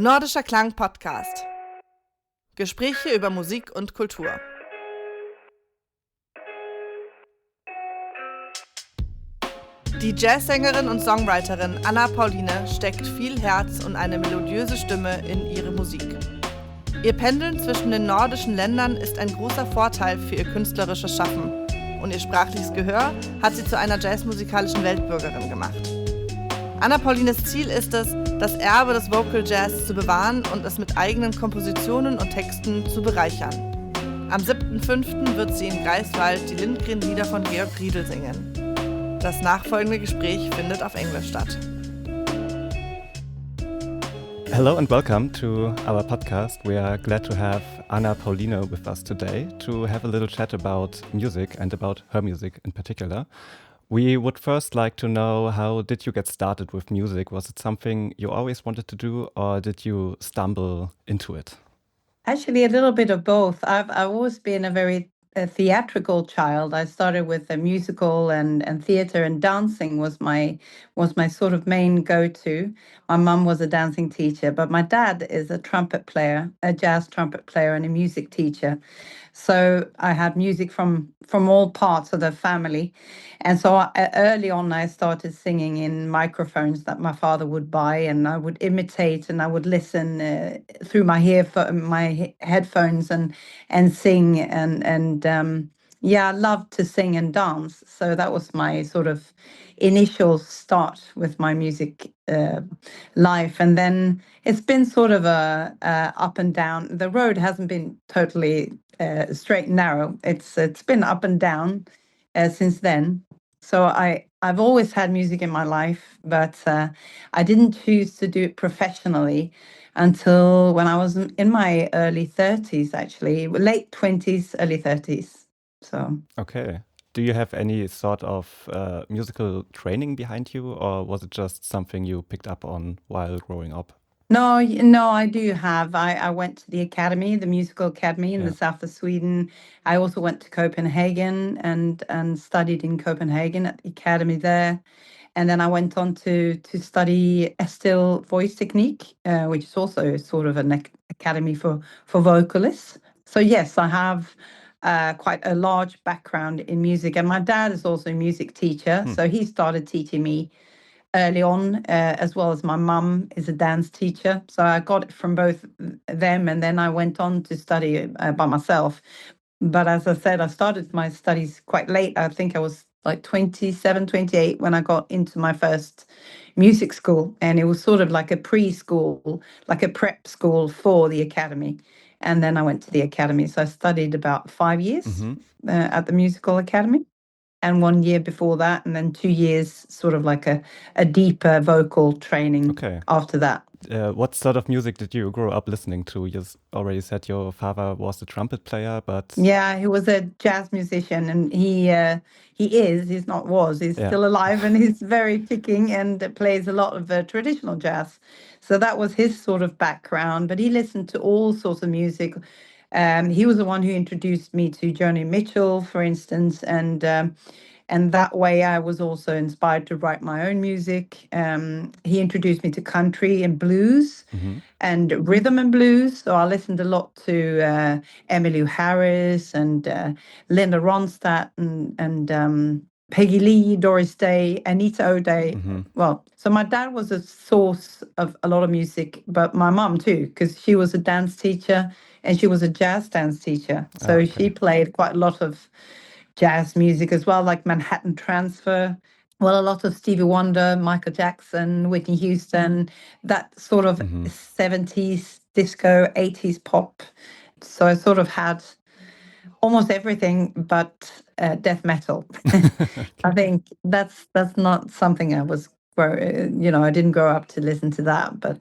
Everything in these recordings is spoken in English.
Nordischer Klang-Podcast. Gespräche über Musik und Kultur. Die Jazzsängerin und Songwriterin Pauline steckt viel Herz und eine melodiöse Stimme in ihre Musik. Ihr Pendeln zwischen den nordischen Ländern ist ein großer Vorteil für ihr künstlerisches Schaffen und ihr sprachliches Gehör hat sie zu einer jazzmusikalischen Weltbürgerin gemacht. Paulines Ziel ist es, das Erbe des Vocal Jazz zu bewahren und es mit eigenen Kompositionen und Texten zu bereichern. Am 7.5. wird sie in Greifswald die Lindgren-Lieder von Georg Riedel singen. Das nachfolgende Gespräch findet auf Englisch statt. Hello and welcome to our podcast. We are glad to have Pauline with us today to have a little chat about music and about her music in particular. We would first like to know, how did you get started with music? Was it something you always wanted to do, or did you stumble into it? Actually, a little bit of both. I've always been a very theatrical child. I started with a musical and theater, and dancing was my sort of main go-to. My mum was a dancing teacher, but my dad is a trumpet player, a jazz trumpet player, and a music teacher. So I had music from all parts of the family. And so early on, I started singing in microphones that my father would buy, and I would imitate and I would listen through my headphones and sing. I loved to sing and dance. So that was my sort of initial start with my music life. And then it's been sort of a up and down. The road hasn't been totally straight and narrow. It's been up and down since then. So I've always had music in my life, but I didn't choose to do it professionally until when I was in my early 30s, actually, late 20s, early 30s. So Okay. Do you have any sort of musical training behind you, or was it just something you picked up on while growing up? No, I do have. I went to the academy, the musical academy in the south of Sweden. I also went to Copenhagen and studied in Copenhagen at the academy there. And then I went on to study still voice technique, which is also sort of an academy for vocalists. So yes, I have quite a large background in music. And my dad is also a music teacher. So he started teaching me early on, as well as my mum is a dance teacher. So I got it from both them, and then I went on to study by myself. But as I said, I started my studies quite late. I think I was like 27, 28 when I got into my first music school. And it was sort of like a preschool, like a prep school for the academy. And then I went to the academy. So I studied about 5 years at the musical academy. And 1 year before that, and then 2 years sort of like a deeper vocal training after that. What sort of music did you grow up listening to? You already said your father was a trumpet player, but... Yeah, he was a jazz musician, and he's not was, he's still alive, and he's very kicking and plays a lot of traditional jazz. So that was his sort of background, but he listened to all sorts of music. He was the one who introduced me to Joni Mitchell, for instance, and that way I was also inspired to write my own music. He introduced me to country and blues and rhythm and blues. So I listened a lot to Emmylou Harris and Linda Ronstadt and Peggy Lee, Doris Day, Anita O'Day. Well, so my dad was a source of a lot of music, but my mum too, because she was a dance teacher and she was a jazz dance teacher. So she played quite a lot of jazz music as well, like Manhattan Transfer. Well, a lot of Stevie Wonder, Michael Jackson, Whitney Houston, that sort of 70s disco, 80s pop. So I sort of had almost everything but death metal. I think that's not something I was, I didn't grow up to listen to that, but,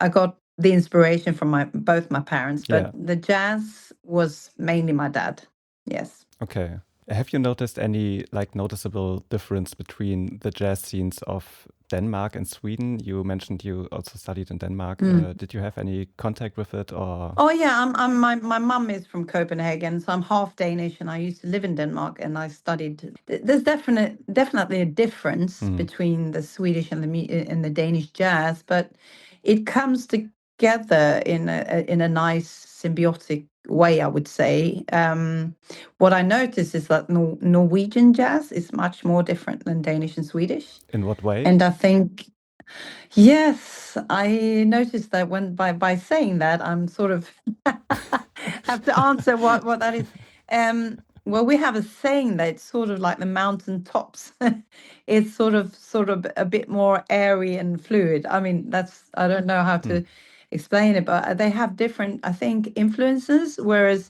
I got the inspiration from both my parents, but the jazz was mainly my dad. Yes. Okay. Have you noticed any noticeable difference between the jazz scenes of Denmark and Sweden? You mentioned you also studied in Denmark. Did you have any contact with it, or? Oh yeah, my mum is from Copenhagen, so I'm half Danish, and I used to live in Denmark, and I studied. There's definitely a difference between the Swedish and the Danish jazz, but it comes together in a nice symbiotic way, I would say. What I notice is that Norwegian jazz is much more different than Danish and Swedish. In what way? And I think, yes, I noticed that by saying that, I'm sort of have to answer what that is. Well, we have a saying that it's sort of like the mountain tops. It's sort of a bit more airy and fluid. I mean, I don't know how to explain it, but they have different, I think, influences. Whereas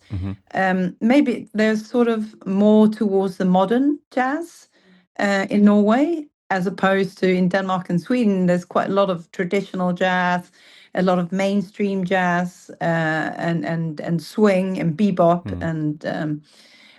maybe there's sort of more towards the modern jazz in Norway, as opposed to in Denmark and Sweden. There's quite a lot of traditional jazz, a lot of mainstream jazz, and swing and bebop, and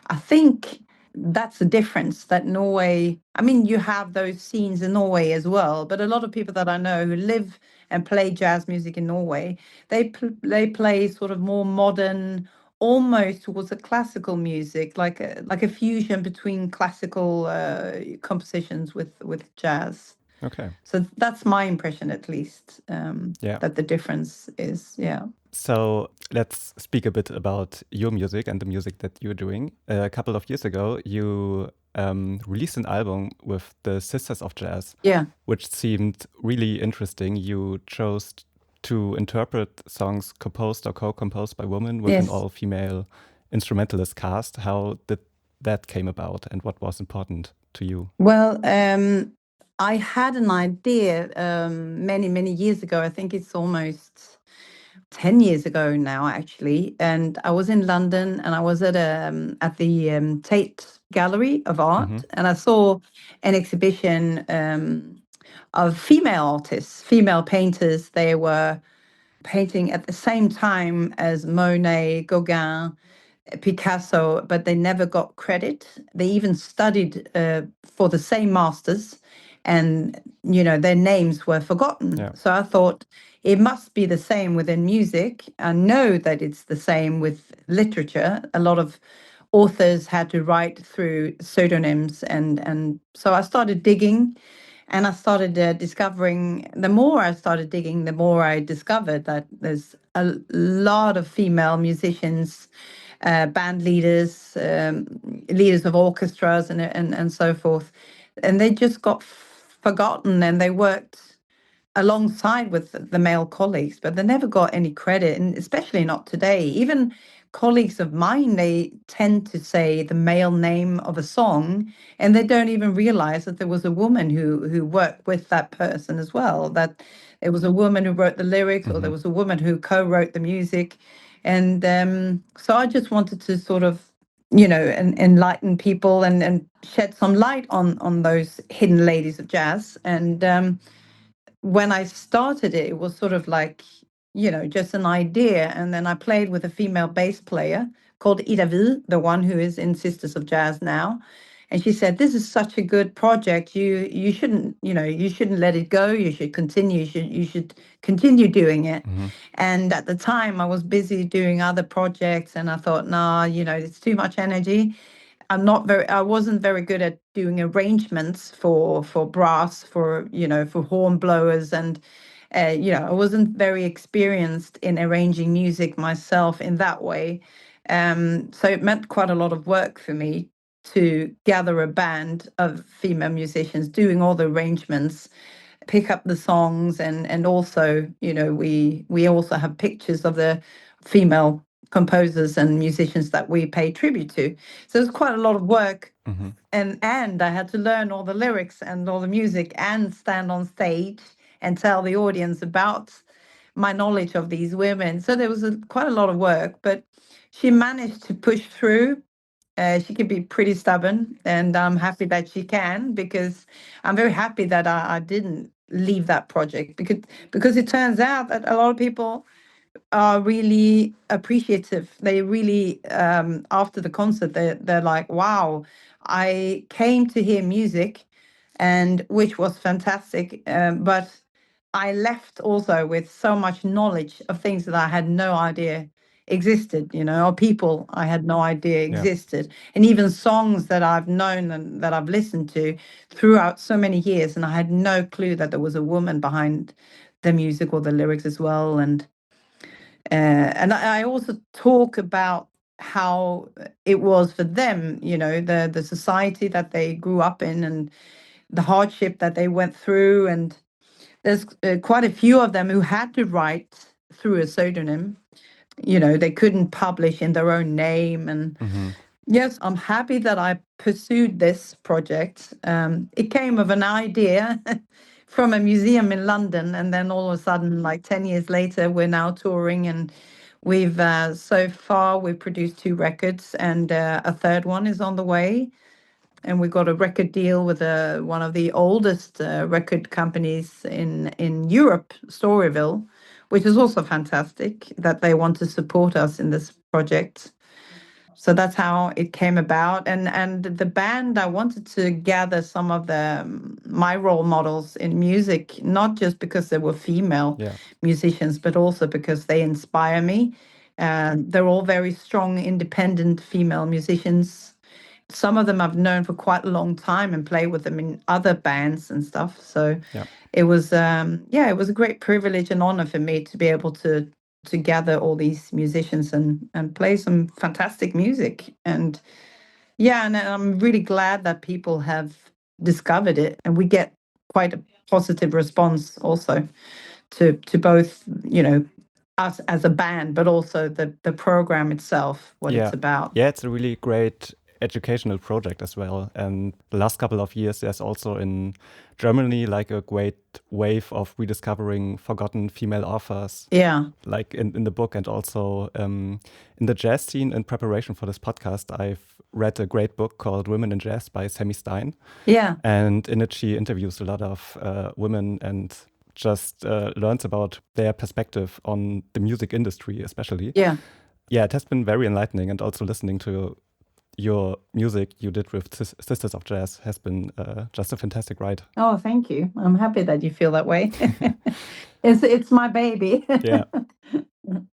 I think that's the difference. That Norway, I mean, you have those scenes in Norway as well, but a lot of people that I know who live and play jazz music in Norway, they play sort of more modern, almost towards a classical music, like a fusion between classical compositions with jazz. Okay. So that's my impression, at least. Yeah. That the difference is, yeah. So let's speak a bit about your music and the music that you're doing. A couple of years ago, you released an album with the Sisters of Jazz, Yeah. which seemed really interesting. You chose to interpret songs composed or co-composed by women with an Yes. all-female instrumentalist cast. How did that came about, and what was important to you? Well, I had an idea many years ago. I think it's almost 10 years ago now, actually. And I was in London, and I was at the Tate Gallery of Art, and I saw an exhibition of female artists, female painters. They were painting at the same time as Monet, Gauguin, Picasso, but they never got credit. They even studied for the same masters, and their names were forgotten. Yeah. So I thought it must be the same within music. I know that it's the same with literature. A lot of authors had to write through pseudonyms, and so I started digging. And I started discovering, the more I started digging, the more I discovered that there's a lot of female musicians, band leaders, leaders of orchestras, and so forth. And they just got forgotten, and they worked alongside with the male colleagues, but they never got any credit, and especially not today. Even colleagues of mine, they tend to say the male name of a song, and they don't even realize that there was a woman who worked with that person as well, that it was a woman who wrote the lyrics, or there was a woman who co-wrote the music. And so I just wanted to sort of enlighten people and shed some light on those hidden ladies of jazz. And when I started it, it was sort of like, just an idea. And then I played with a female bass player called ihre, the one who is in Sisters of Jazz now. And she said, "This is such a good project. You shouldn't, you shouldn't let it go. You should continue. You should continue doing it." And at the time, I was busy doing other projects, and I thought, nah, it's too much energy. I wasn't very good at doing arrangements for brass, for horn blowers, and I wasn't very experienced in arranging music myself in that way. So it meant quite a lot of work for me to gather a band of female musicians doing all the arrangements, pick up the songs, and also, we also have pictures of the female composers and musicians that we pay tribute to. So it's quite a lot of work. And I had to learn all the lyrics and all the music and stand on stage and tell the audience about my knowledge of these women. So there was quite a lot of work, but she managed to push through. She can be pretty stubborn, and I'm happy that she can, because I'm very happy that I didn't leave that project, because it turns out that a lot of people are really appreciative. They really, after the concert, they're like, "Wow, I came to hear music," and which was fantastic. But I left also with so much knowledge of things that I had no idea existed, or people I had no idea existed, and even songs that I've known and that I've listened to throughout so many years, and I had no clue that there was a woman behind the music or the lyrics as well. And I also talk about how it was for them, the society that they grew up in and the hardship that they went through. And there's quite a few of them who had to write through a pseudonym. They couldn't publish in their own name. And yes, I'm happy that I pursued this project. It came of an idea from a museum in London, and then all of a sudden, like 10 years later, we're now touring, and we've so far we've produced 2 records, and a third one is on the way. And we got a record deal with one of the oldest record companies in Europe, Storyville, which is also fantastic that they want to support us in this project. So that's how it came about. And the band, I wanted to gather some of my role models in music, not just because they were female musicians, but also because they inspire me. They're all very strong, independent female musicians. Some of them I've known for quite a long time and play with them in other bands and stuff. So it was, it was a great privilege and honor for me to be able to gather all these musicians and play some fantastic music. And and I'm really glad that people have discovered it, and we get quite a positive response also to both, us as a band, but also the program itself, what it's about. Yeah, it's a really great educational project as well. And the last couple of years, there's also in Germany like a great wave of rediscovering forgotten female authors. Yeah. Like in the book, and also in the jazz scene. In preparation for this podcast, I've read a great book called Women in Jazz by Sammy Stein. Yeah. And in it, she interviews a lot of women and just learns about their perspective on the music industry, especially. Yeah. Yeah, it has been very enlightening, and also listening to your music you did with Sisters of Jazz has been just a fantastic ride. Oh, thank you. I'm happy that you feel that way. It's my baby. Yeah.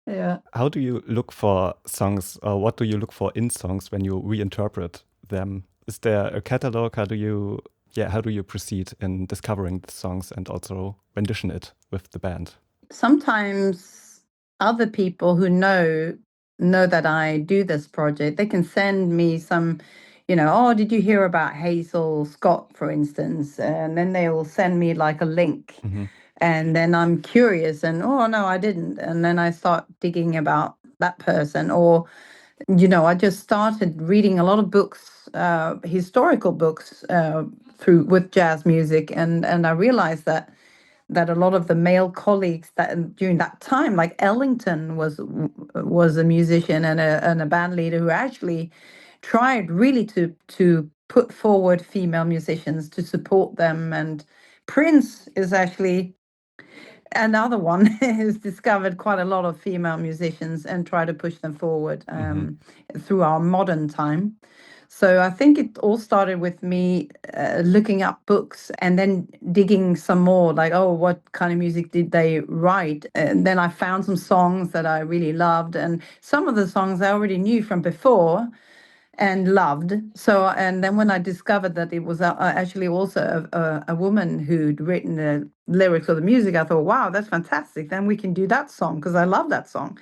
Yeah. How do you look for songs, or what do you look for in songs when you reinterpret them? Is there a catalog? How do you proceed in discovering the songs and also rendition it with the band? Sometimes other people who know that I do this project, they can send me some, did you hear about Hazel Scott, for instance? And then they will send me like a link. And then I'm curious and, oh, no, I didn't. And then I start digging about that person. Or, I just started reading a lot of books, historical books with jazz music. And I realized that a lot of the male colleagues that during that time, like Ellington was a musician and a band leader who actually tried really to put forward female musicians to support them. And Prince is actually another one who's discovered quite a lot of female musicians and try to push them forward through our modern time. So I think it all started with me looking up books and then digging some more, like, oh, what kind of music did they write? And then I found some songs that I really loved, and some of the songs I already knew from before and loved. So, and then when I discovered that it was actually also a woman who'd written the lyrics or the music, I thought, wow, that's fantastic. Then we can do that song because I love that song.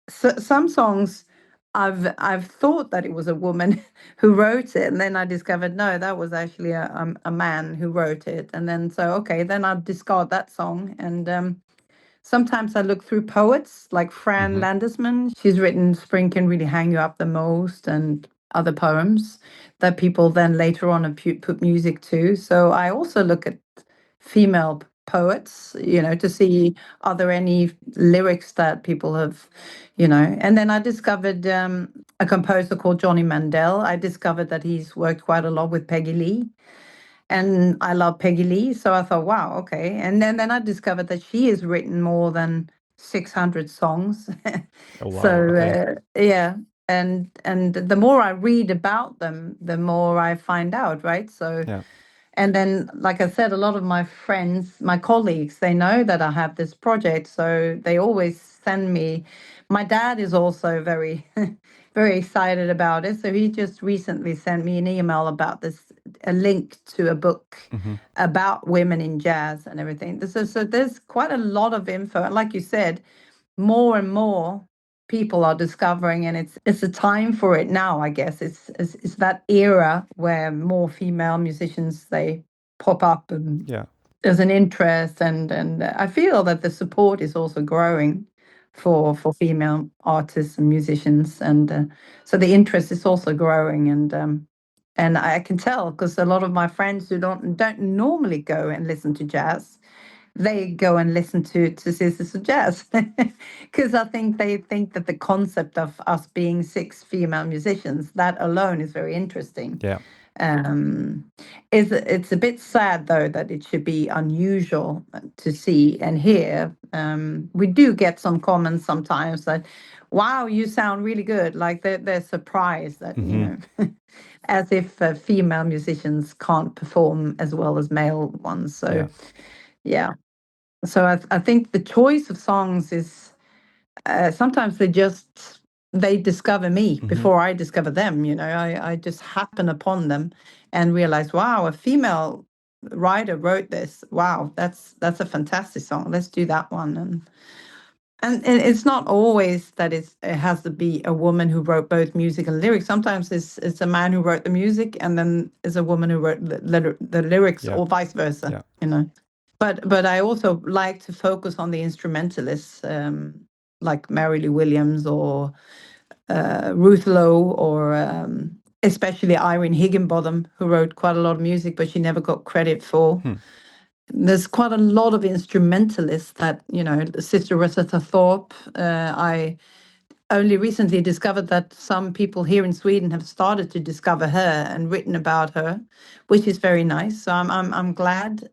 So, some songs I've thought that it was a woman who wrote it, and then I discovered no, that was actually a man who wrote it. And then then I'll discard that song. And sometimes I look through poets like Fran Landesman. She's written "Spring Can Really Hang You Up the Most" and other poems that people then later on have put music to. So I also look at female poets, to see are there any lyrics that people have, And then I discovered a composer called Johnny Mandel. I discovered that he's worked quite a lot with Peggy Lee. And I love Peggy Lee, so I thought, wow, okay. And then I discovered that she has written more than 600 songs. Oh, wow. So Okay. yeah, and the more I read about them, the more I find out, right? So Yeah. and then, like I said, a lot of my friends, my colleagues, they know that I have this project, so they always send me. My dad is also very very excited about it. So he just recently sent me an email about this, a link to a book about women in jazz and everything. So there's quite a lot of info. And like you said, more and more people are discovering, and it's a time for it now, I guess. It's that era where more female musicians, they pop up, and there's an interest, and I feel that the support is also growing for female artists and musicians, and so the interest is also growing, and I can tell because a lot of my friends who don't normally go and listen to jazz, they go and listen to Sisters of Jazz because I think they think that the concept of us being 6 female musicians, that alone is very interesting. Yeah. It's a bit sad though that it should be unusual to see and hear. We do get some comments sometimes that, "Wow, you sound really good!" Like they're surprised that as if female musicians can't perform as well as male ones. So yeah. So I think the choice of songs is sometimes they discover me before I discover them. I just happen upon them and realize, wow, a female writer wrote this. Wow, that's a fantastic song. Let's do that one. And it's not always that it has to be a woman who wrote both music and lyrics. Sometimes it's a man who wrote the music, and then it's a woman who wrote the lyrics, or vice versa. But I also like to focus on the instrumentalists, like Mary Lou Williams or Ruth Lowe, or especially Irene Higginbotham, who wrote quite a lot of music, but she never got credit for. There's quite a lot of instrumentalists that, Sister Rosetta Thorpe. I only recently discovered that some people here in Sweden have started to discover her and written about her, which is very nice. So I'm glad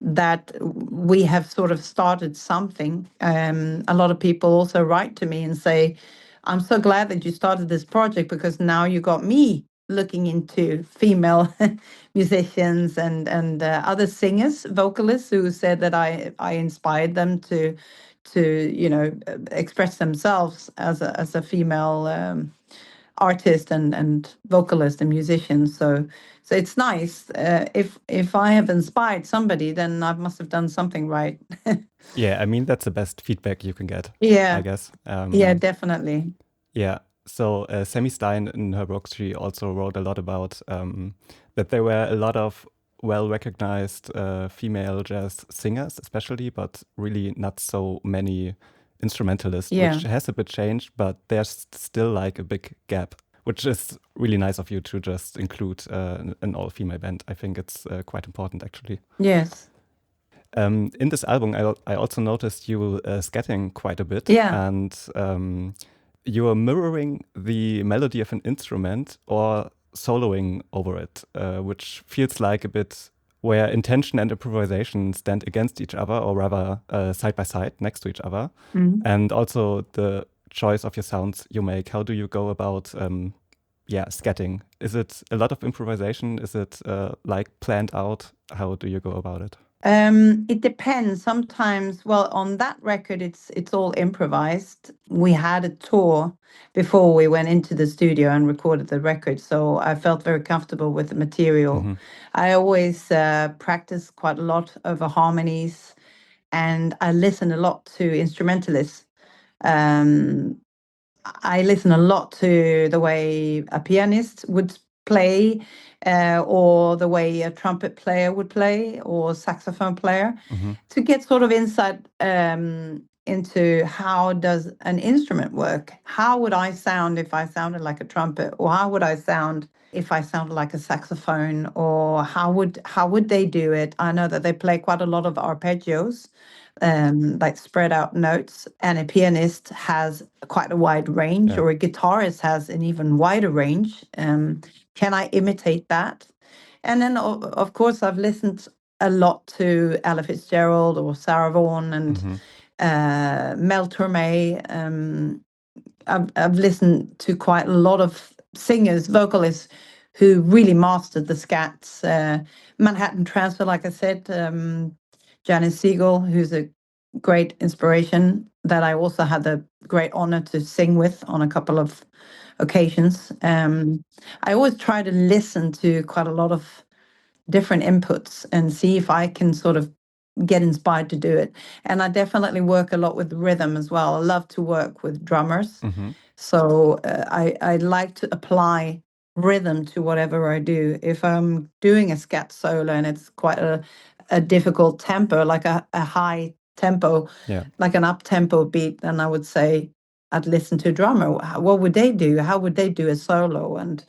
that we have sort of started something. A lot of people also write to me and say, "I'm so glad that you started this project because now you got me looking into female musicians and other singers, vocalists who said that I inspired them to express themselves as a female artist and vocalist and musician. So it's nice. If I have inspired somebody, then I must have done something right." Yeah, I mean, that's the best feedback you can get, Yeah. I guess. Yeah, definitely. Yeah. So Sammy Stein, in her books, she also wrote a lot about that there were a lot of well-recognized female jazz singers, especially, but really not so many instrumentalists, which has a bit changed, but there's still like a big gap, which is really nice of you to just include an all-female band. I think it's quite important, actually. Yes. In this album, I also noticed you scatting quite a bit. Yeah. And you are mirroring the melody of an instrument or soloing over it, which feels like a bit where intention and improvisation stand against each other, or rather side by side next to each other. And also the choice of your sounds you make. How do you go about scatting? Is it a lot of improvisation? Is it like planned out? How do you go about it? It depends. Sometimes, well, on that record, it's all improvised. We had a tour before we went into the studio and recorded the record, so I felt very comfortable with the material. I always practice quite a lot over harmonies, and I listen a lot to instrumentalists. I listen a lot to the way a pianist would play, or the way a trumpet player would play, or saxophone player, to get sort of insight into how does an instrument work. How would I sound if I sounded like a trumpet, or how would I sound if I sounded like a saxophone, or how would they do it? I know that they play quite a lot of arpeggios, like spread out notes, and a pianist has quite a wide range, or a guitarist has an even wider range. Can I imitate that? And then, of course, I've listened a lot to Ella Fitzgerald or Sarah Vaughan and Mel Torme. I've listened to quite a lot of singers, vocalists who really mastered the scats. Manhattan Transfer, like I said, Janice Siegel, who's a great inspiration that I also had the great honor to sing with on a couple of occasions. I always try to listen to quite a lot of different inputs and see if I can sort of get inspired to do it. And I definitely work a lot with rhythm as well. I love to work with drummers. So I like to apply rhythm to whatever I do. If I'm doing a scat solo and it's quite a difficult tempo, like a high tempo, like an up-tempo beat, then I would say I'd listen to a drummer. What would they do? How would they do a solo? And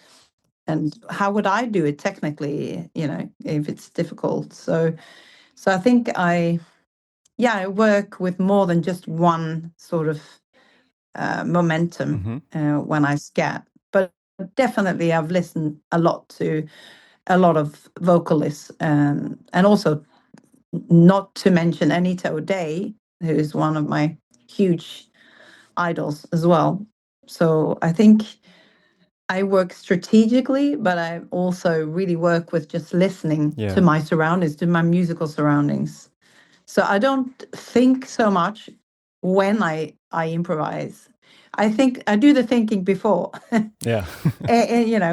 how would I do it technically, if it's difficult? So I think I work with more than just one sort of momentum when I scat. But definitely I've listened a lot to a lot of vocalists, and also not to mention Anita O'Day, who is one of my huge idols as well. So I think I work strategically, but I also really work with just listening to my surroundings, to my musical surroundings. So I don't think so much when I improvise. I think I do the thinking before. And,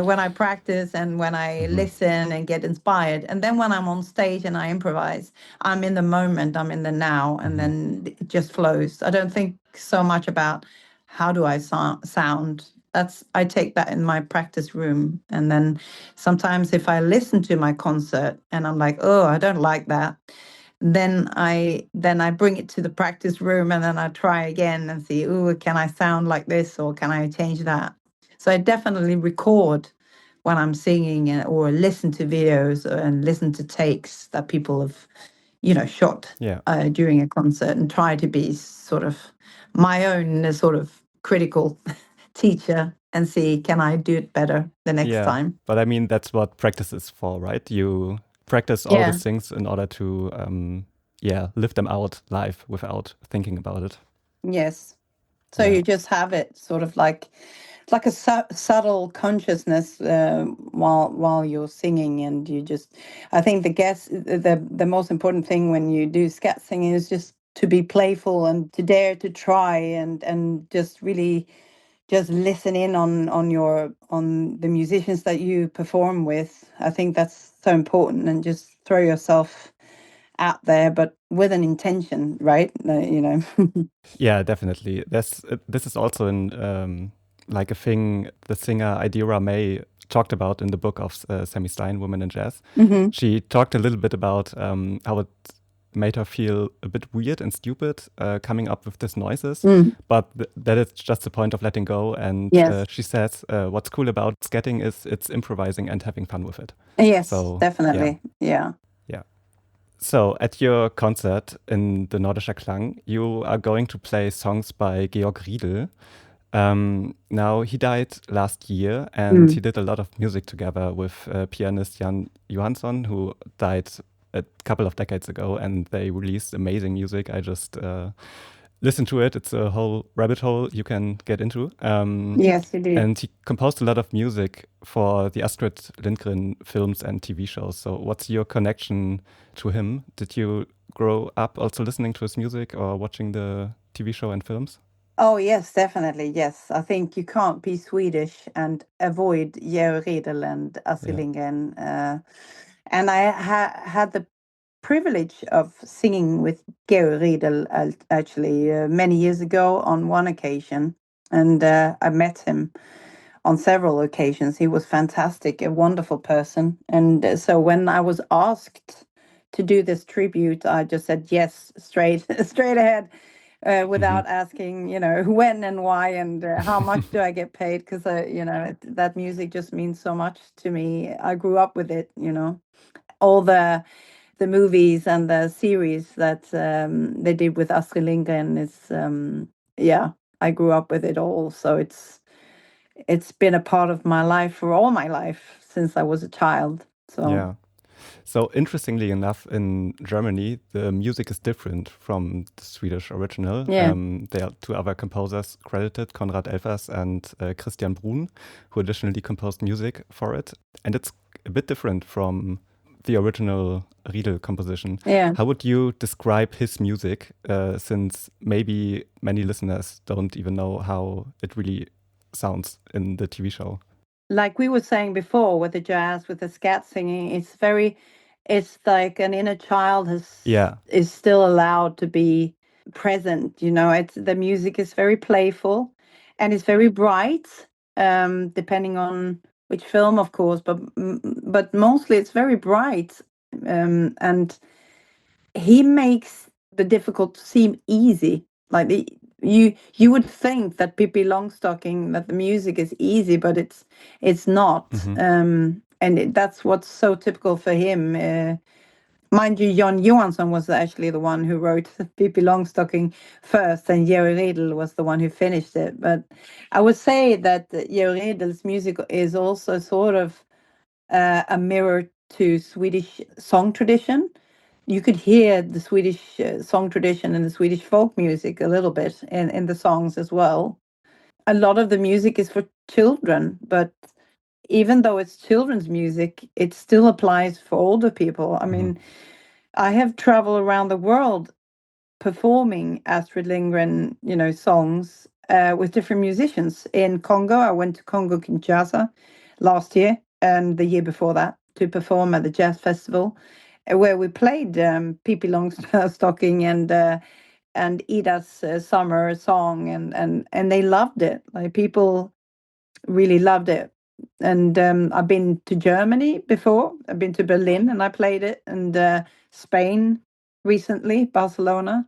when I practice and when I listen and get inspired. And then when I'm on stage and I improvise, I'm in the moment, I'm in the now, and then it just flows. I don't think so much about how do I sound. I take that in my practice room. And then sometimes if I listen to my concert and I'm like, oh, I don't like that, then I bring it to the practice room and then I try again and see, oh, can I sound like this or can I change that? So I definitely record when I'm singing or listen to videos and listen to takes that people have, shot during a concert, and try to be sort of my own sort of critical teacher and see, can I do it better the next time? But I mean, that's what practice is for, right? You practice all these things in order to, live them out live without thinking about it. Yes. So you just have it sort of like a subtle consciousness while you're singing, and I think the most important thing when you do scat singing is just to be playful and to dare to try and just really just listen in on the musicians that you perform with. I think that's so important, and just throw yourself out there, but with an intention, right? Yeah, definitely. This is also like a thing the singer Idira May talked about in the book of Sammy Stein, Women in Jazz. She talked a little bit about how it made her feel a bit weird and stupid coming up with these noises, but that it's just the point of letting go. And she says what's cool about scatting is it's improvising and having fun with it. Yes, so, definitely. Yeah. So at your concert in the Nordischer Klang, you are going to play songs by Georg Riedel. Now, he died last year, and he did a lot of music together with pianist Jan Johansson, who died a couple of decades ago, and they released amazing music. I just listened to it. It's a whole rabbit hole you can get into. Yes, he did. And he composed a lot of music for the Astrid Lindgren films and TV shows. So what's your connection to him? Did you grow up also listening to his music or watching the TV show and films? Oh, yes, definitely. Yes. I think you can't be Swedish and avoid Georg Riedel and Astrid Lindgren. And I had the privilege of singing with Georg Riedel actually many years ago on one occasion. And I met him on several occasions. He was fantastic, a wonderful person. And so when I was asked to do this tribute, I just said yes, straight ahead. Without asking, when and why and how much do I get paid? Because, that music just means so much to me. I grew up with it, all the movies and the series that they did with Astrid Lindgren is, I grew up with it all. So it's been a part of my life for all my life since I was a child. So yeah. So interestingly enough, in Germany, the music is different from the Swedish original. Yeah. There are two other composers credited, Konrad Elfers and Christian Brun, who additionally composed music for it. And it's a bit different from the original Riedel composition. Yeah. How would you describe his music, since maybe many listeners don't even know how it really sounds in the TV show? Like we were saying before, with the jazz, with the scat singing, it's like an inner child is still allowed to be present. It's the music is very playful and it's very bright, depending on which film, of course, but mostly it's very bright, and he makes the difficult seem easy. Like you would think that Pippi Longstocking, that the music is easy, but it's not. And that's what's so typical for him. Mind you, Jon Johansson was actually the one who wrote Pippi Longstocking first, and Georg Riedel was the one who finished it. But I would say that Georg Riedel's music is also sort of a mirror to Swedish song tradition. You could hear the Swedish song tradition and the Swedish folk music a little bit in the songs as well. A lot of the music is for children, but even though it's children's music, it still applies for older people. I mean, I have traveled around the world performing Astrid Lindgren, songs with different musicians. In Congo, I went to Congo Kinshasa last year and the year before that to perform at the jazz festival, where we played Pippi Longstocking and Ida's summer song, and they loved it. Like, people really loved it. And I've been to Germany before. I've been to Berlin and I played it, and Spain recently, Barcelona,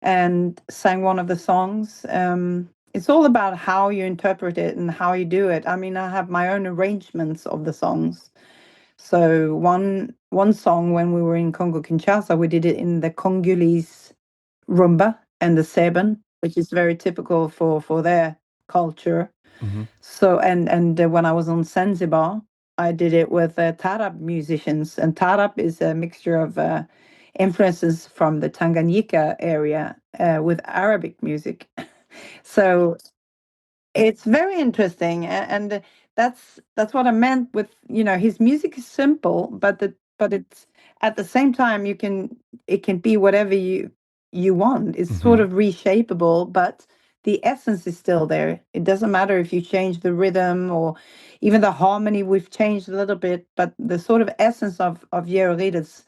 and sang one of the songs. It's all about how you interpret it and how you do it. I mean, I have my own arrangements of the songs. So one song, when we were in Congo Kinshasa, we did it in the Congolese rumba and the seben, which is very typical for their culture. So and when I was on Zanzibar, I did it with Tarab musicians, and Tarab is a mixture of influences from the Tanganyika area with Arabic music. So it's very interesting, and that's what I meant with, his music is simple, but it's at the same time it can be whatever you want. It's sort of reshapeable, but the essence is still there. It doesn't matter if you change the rhythm or even the harmony. We've changed a little bit, but the sort of essence of Georg Riedel's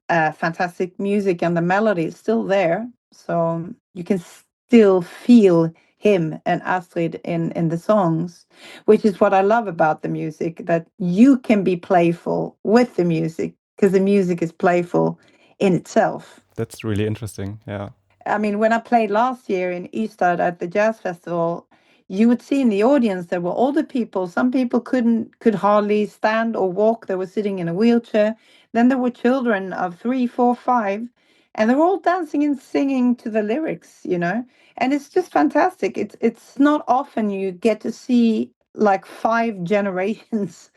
fantastic music and the melody is still there. So you can still feel him and Astrid in the songs, which is what I love about the music, that you can be playful with the music because the music is playful in itself. That's really interesting. Yeah. I mean, when I played last year in Ystad at the jazz festival, you would see in the audience there were older people. Some people could hardly stand or walk. They were sitting in a wheelchair. Then there were children of 3, 4, 5, and they're all dancing and singing to the lyrics, And it's just fantastic. It's not often you get to see like 5 generations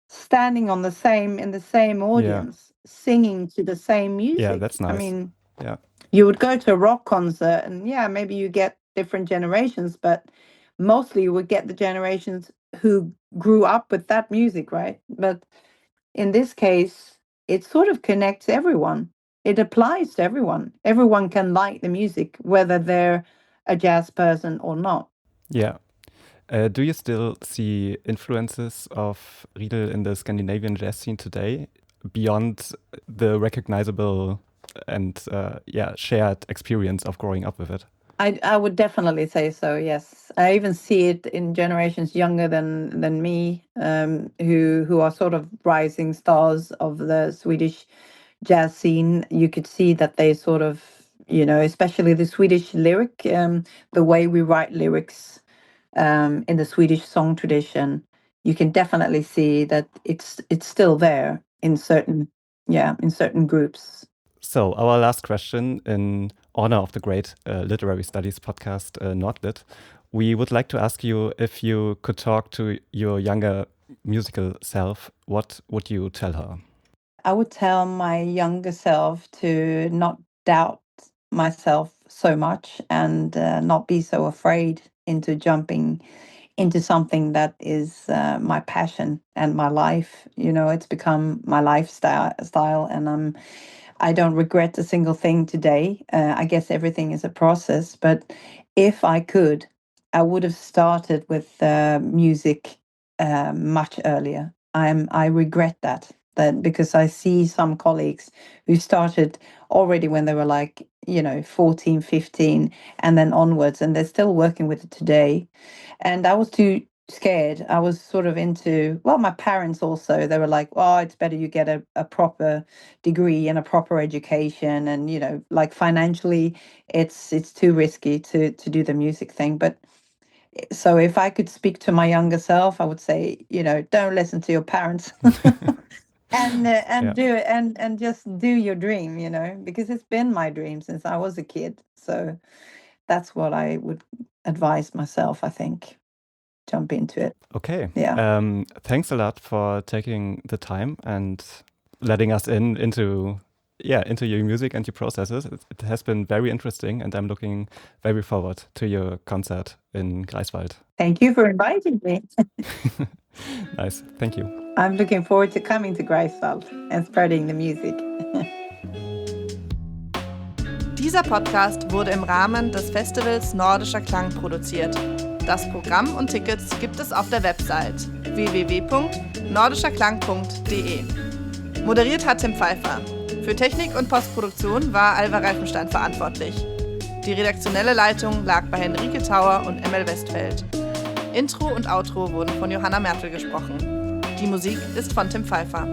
standing in the same audience, singing to the same music. Yeah, that's nice. I mean, yeah. You would go to a rock concert and maybe you get different generations, but mostly you would get the generations who grew up with that music, right? But in this case, it sort of connects everyone. It applies to everyone. Everyone can like the music, whether they're a jazz person or not. Yeah. Do you still see influences of Riedel in the Scandinavian jazz scene today, beyond the recognizable and shared experience of growing up with it? I would definitely say so, yes. I even see it in generations younger than me, who are sort of rising stars of the Swedish jazz scene. You could see that they sort of, especially the Swedish lyric, the way we write lyrics in the Swedish song tradition, you can definitely see that it's still there in certain groups. So our last question, in honor of the great literary studies podcast, Nordlit, we would like to ask you, if you could talk to your younger musical self, what would you tell her? I would tell my younger self to not doubt myself so much and not be so afraid into jumping into something that is my passion and my life. It's become my lifestyle, and I don't regret a single thing today. I guess everything is a process, but if I could, I would have started with music much earlier. I regret that because I see some colleagues who started already when they were like 14, 15, and then onwards, and they're still working with it today. And I was too scared. I was sort of into, well, my parents also, they were like, oh, it's better you get a proper degree and a proper education, and like financially it's too risky to do the music thing. But so if I could speak to my younger self, I would say, don't listen to your parents. And do it, and just do your dream, because it's been my dream since I was a kid. So that's what I would advise myself, I think. Jump into it. Okay. Yeah. Thanks a lot for taking the time and letting us into your music and your processes. It has been very interesting, and I'm looking very forward to your concert in Greifswald. Thank you for inviting me. Nice. Thank you. I'm looking forward to coming to Greifswald and spreading the music. Dieser Podcast wurde im Rahmen des Festivals Nordischer Klang produziert. Das Programm und Tickets gibt es auf der Website www.nordischerklang.de. Moderiert hat Tim Pfeifer. Für Technik und Postproduktion war Alva Reifenstein verantwortlich. Die redaktionelle Leitung lag bei Henrike Thauer und Westfeld. Intro und Outro wurden von Johanna Mertl gesprochen. Die Musik ist von Tim Pfeifer.